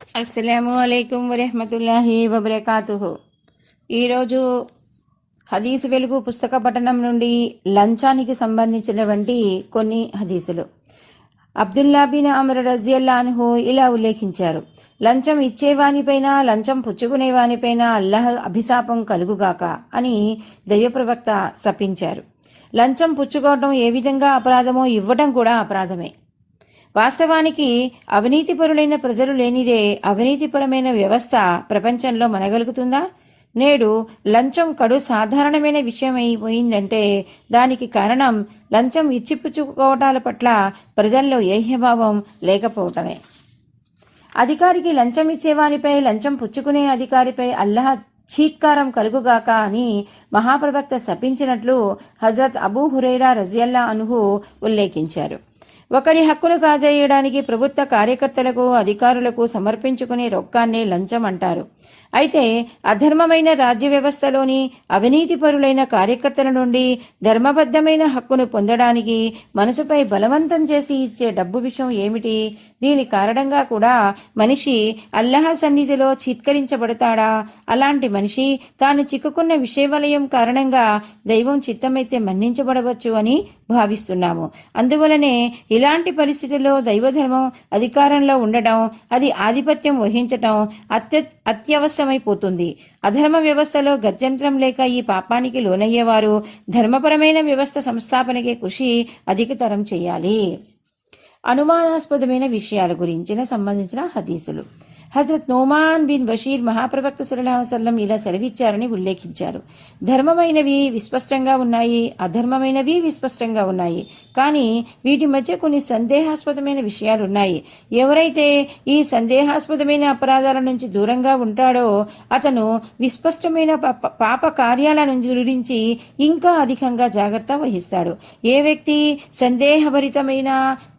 అస్సలాము అలైకుం వరహ్మతుల్లాహి వబరకాతుహు. ఈరోజు హదీసు వెలుగు పుస్తక పఠనం నుండి లంచానికి సంబంధించినటువంటి కొన్ని హదీసులు. అబ్దుల్లా బిన్ అమర్ రజియల్లాహు ఇలా ఉల్లేఖించారు: లంచం ఇచ్చేవానిపైన, లంచం పుచ్చుకునేవానిపైన అల్లాహ్ అభిశాపం కలుగుగాక అని దైవ ప్రవక్త శపించారు. లంచం పుచ్చుకోవటం ఏ విధంగా అపరాధమో ఇవ్వటం కూడా అపరాధమే. వాస్తవానికి అవినీతిపరులైన ప్రజలు లేనిదే అవినీతిపరమైన వ్యవస్థ ప్రపంచంలో మనగలుగుతుందా? నేడు లంచం కడు సాధారణమైన విషయం అయిపోయిందంటే దానికి కారణం లంచం ఇచ్చిపుచ్చుకోవటాల పట్ల ప్రజల్లో ఏహ్యభావం లేకపోవటమే. అధికారికి లంచం ఇచ్చేవానిపై, లంచం పుచ్చుకునే అధికారిపై అల్లాహ్ చీత్కారం కలుగుగాక అని మహాప్రవక్త శపించినట్లు హజరత్ అబూ హురైరా రజియల్లా అన్హు ఉల్లేఖించారు. ఒకరి హక్కును కాజేయడానికి ప్రభుత్వ కార్యకర్తలకు, అధికారులకు సమర్పించుకునే రొక్కాన్నే లంచం అంటారు. అయితే అధర్మమైన రాజ్య వ్యవస్థలోని అవినీతిపరులైన కార్యకర్తల నుండి ధర్మబద్ధమైన హక్కును పొందడానికి మనసుపై బలవంతం చేసి ఇచ్చే డబ్బు విషయం ఏమిటి? దీని కారణంగా కూడా మనిషి అల్లాహ్ సన్నిధిలో చిత్కరించబడతాడా? అలాంటి మనిషి తాను చిక్కుకున్న విషయవలయం కారణంగా దైవం చిత్తమైతే మన్నించబడవచ్చు అని భావిస్తున్నాము. అందువలనే ఇలాంటి పరిస్థితుల్లో దైవధర్మం అధికారంలో ఉండటం, అది ఆధిపత్యం వహించటం అత్యవశ్యమైపోతుంది. అధర్మ వ్యవస్థలో గత్యంతరం లేక ఈ పాపానికి లోనయ్యేవారు ధర్మపరమైన వ్యవస్థ సంస్థాపనకి కృషి అధికతరం చేయాలి. అనుమానాస్పదమైన విషయాల గురించిన సంబంధించిన హదీసులు. హజరత్ నోమాన్ బిన్ బషీర్ మహాప్రవక్త సల్లల్లాహు అలైహి వసల్లం ఇలా సెలవిచ్చారని ఉల్లేఖించారు: ధర్మమైనవి విస్పష్టంగా ఉన్నాయి, అధర్మమైనవి విస్పష్టంగా ఉన్నాయి, కానీ వీటి మధ్య కొన్ని సందేహాస్పదమైన విషయాలున్నాయి. ఎవరైతే ఈ సందేహాస్పదమైన అపరాధాల నుంచి దూరంగా ఉంటాడో అతను విస్పష్టమైన పాప కార్యాల గురించి ఇంకా అధికంగా జాగ్రత్త వహిస్తాడు. ఏ వ్యక్తి సందేహభరితమైన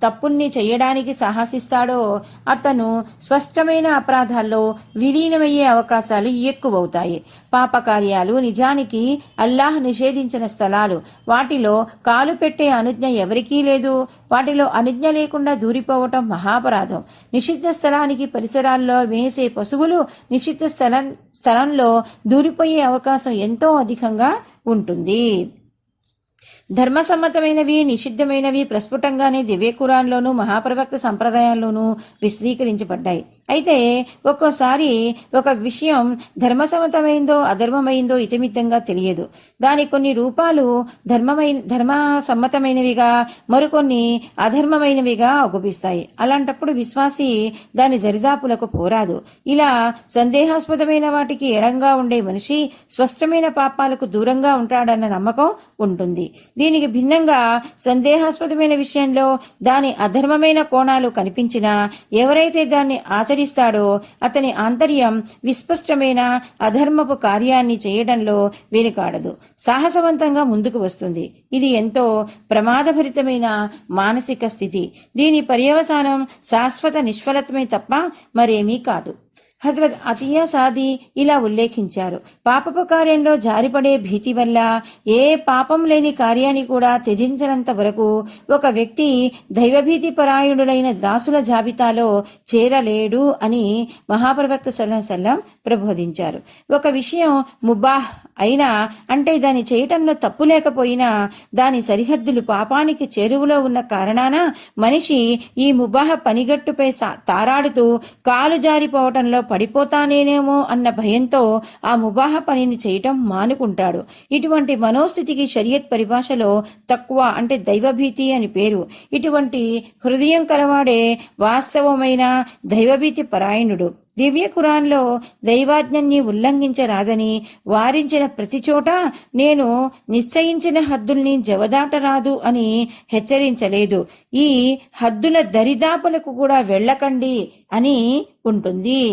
తప్పుల్ని చేయడానికి సాహసిస్తాడో అతను స్పష్టమైన అపరాధాల్లో విలీనమయ్యే అవకాశాలు ఎక్కువవుతాయి. పాపకార్యాలు నిజానికి అల్లాహ్ నిషేధించిన స్థలాలు. వాటిలో కాలు పెట్టే అనుజ్ఞ ఎవరికీ లేదు. వాటిలో అనుజ్ఞ లేకుండా దూరిపోవటం మహాపరాధం. నిషిద్ధ స్థలానికి పరిసరాల్లో వేసే పశువులు నిషిద్ధ స్థలంలో దూరిపోయే అవకాశం ఎంతో అధికంగా ఉంటుంది. ధర్మసమ్మతమైనవి, నిషిద్ధమైనవి ప్రస్ఫుటంగానే దివ్య ఖురాన్లోనూ మహాప్రవక్త సంప్రదాయాల్లోనూ విశదీకరించబడ్డాయి. అయితే ఒక్కోసారి ఒక విషయం ధర్మసమ్మతమైందో అధర్మమైందో ఇతిమిత్తంగా తెలియదు. దాని కొన్ని రూపాలు ధర్మసమ్మతమైనవిగా, మరికొన్ని అధర్మమైనవిగా అగుపిస్తాయి. అలాంటప్పుడు విశ్వాసి దాని దరిదాపులకు పోరాదు. ఇలా సందేహాస్పదమైన వాటికి ఎడంగా ఉండే మనిషి స్పష్టమైన పాపాలకు దూరంగా ఉంటాడన్న నమ్మకం ఉంటుంది. దీనికి భిన్నంగా సందేహాస్పదమైన విషయంలో దాని అధర్మమైన కోణాలు కనిపించినా ఎవరైతే దాన్ని ఆచరిస్తాడో అతని ఆంతర్యం విస్పష్టమైన అధర్మపు కార్యాన్ని చేయడంలో వెనుకాడదు, సాహసవంతంగా ముందుకు వస్తుంది. ఇది ఎంతో ప్రమాదభరితమైన మానసిక స్థితి. దీని పర్యవసానం శాశ్వత నిష్ఫలతమే తప్ప మరేమీ కాదు. హజరత్ అతియా సాది ఇలా ఉల్లేఖించారు: పాపపు కార్యంలో జారిపడే భీతి వల్ల ఏ పాపం లేని కార్యాన్ని కూడా త్యజించనంత వరకు ఒక వ్యక్తి దైవభీతి పరాయణులైన దాసుల జాబితాలో చేరలేడు అని మహాప్రవక్త సల్లల్లాహు అలైహి వసల్లం ప్రబోధించారు. ఒక విషయం ముబాహ్ అయినా, అంటే దాని చేయటంలో తప్పు లేకపోయినా, దాని సరిహద్దులు పాపానికి చేరువలో ఉన్న కారణాన మనిషి ఈ ముబాహ పనిగట్టుపై తారాడుతూ కాలు జారిపోవటంలో పడిపోతానేనేమో అన్న భయంతో ఆ ముబాహ పనిని చేయటం మానుకుంటాడు. ఇటువంటి మనోస్థితికి షరియత్ పరిభాషలో తక్వా అంటే దైవభీతి అని పేరు. ఇటువంటి హృదయం కలవాడే వాస్తవమైన దైవభీతి పరాయణుడు. దివ్య ఖురాన్లో దైవాజ్ఞని ఉల్లంఘించరాదని వారించిన ప్రతి చోట నేను నిశ్చయించిన హద్దుల్ని జవదాటరాదు అని హెచ్చరించలేదు. ఈ హద్దుల దరిదాపులకు కూడా వెళ్ళకండి అని ఉంటుంది.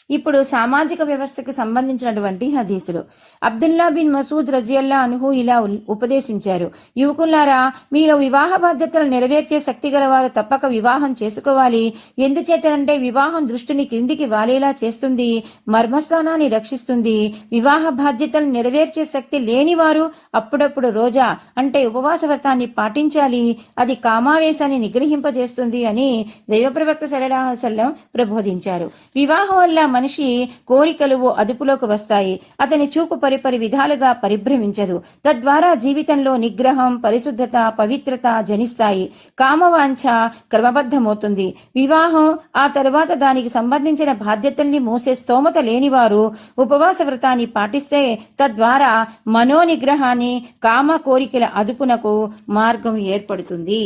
ఇప్పుడు సామాజిక వ్యవస్థకు సంబంధించినటువంటి హదీసులు. అబ్దుల్లా బిన్ మసూద్ రజియల్లా అనుహు ఇలా ఉపదేశించారు: యువకులారా, మీలో వివాహ బాధ్యతలు నెరవేర్చే శక్తి గలవారు తప్పక వివాహం చేసుకోవాలి. ఎందుచేతనంటే వివాహం దృష్టిని క్రిందికి వాలేలా చేస్తుంది, మర్మస్థానాన్ని రక్షిస్తుంది. వివాహ బాధ్యతలు నెరవేర్చే శక్తి లేనివారు అప్పుడప్పుడు రోజా అంటే ఉపవాస వ్రతాన్ని పాటించాలి. అది కామావేశాన్ని నిగ్రహింపజేస్తుంది అని దైవ ప్రవక్త సల్లల్లాహు అలైహి వసల్లం ప్రబోధించారు. వివాహం వల్ల మనిషి కోరికలు అదుపులోకి వస్తాయి. అతని చూపు పరిపరి విధాలుగా పరిభ్రమించదు. తద్వారా జీవితంలో నిగ్రహం, పరిశుద్ధత, పవిత్రత జనిస్తాయి. కామవాంఛ క్రమబద్ధమవుతుంది. వివాహం ఆ తరువాత దానికి సంబంధించిన బాధ్యతల్ని మోసే స్తోమత లేనివారు ఉపవాస వ్రతాన్ని పాటిస్తే తద్వారా మనోనిగ్రహాన్ని, కామ కోరికల అదుపునకు మార్గం ఏర్పడుతుంది.